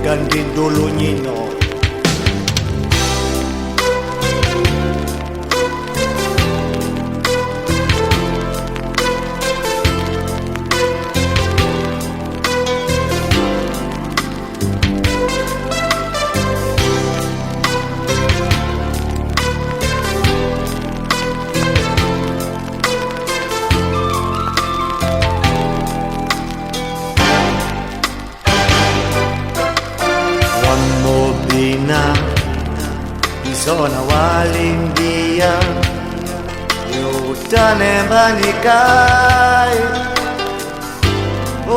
Gandindolo nyino Isona walindia Yutane mbanikai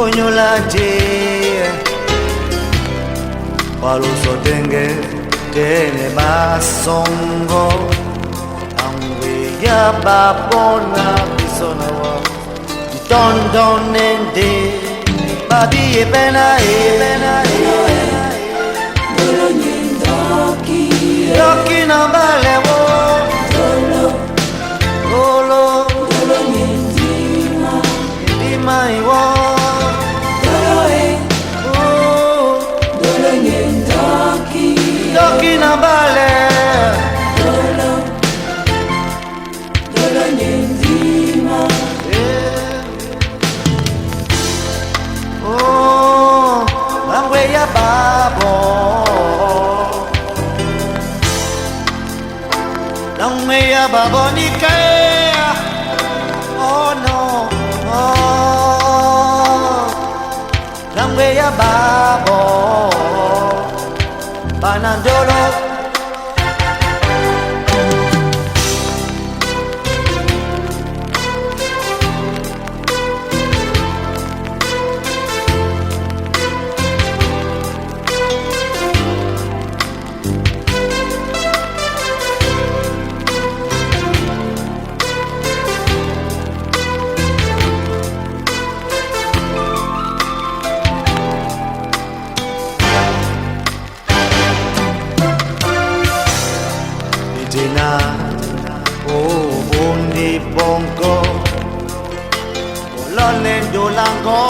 Onyulaje Paluso tenge Tene basongo Angwe ya babona Isona wa Tondon nende Babi e pena Yoki na bale wo Dolo Nyindima iwo Dolo Nyindoki Yoki na bale Dolo Nyindima Oh Angwe ya babo Langwe ya babonika Oh no oh. Langwe ya babo Banandolo Oh, bundi bongo Olone dolango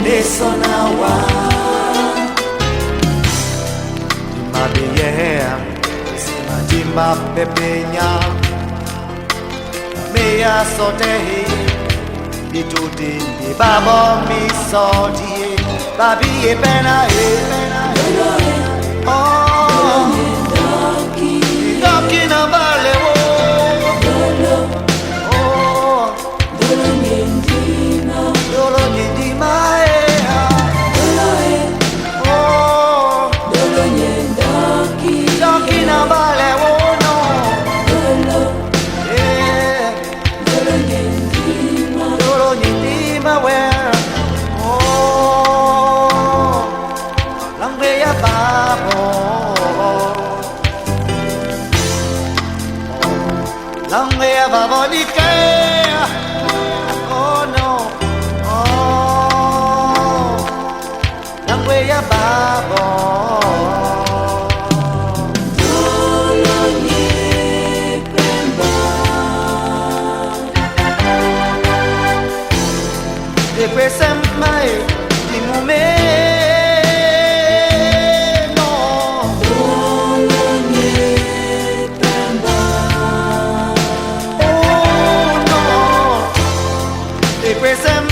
Nesonawa Imabiyea Simajimba pepenya Meya sotehi Bituti babo misodi Babi e pena Oh Yoki na bale wo Dolo Nyindima Dolo Nyindima Dolo Nyindoki Yoki na bale wo no Dolo Nyindima Dolo Nyindima where Langwe ya babo Langwe ya babonika Oh no Oh Langwe ya babo Dolo Nyipemba Depois mai Limume Present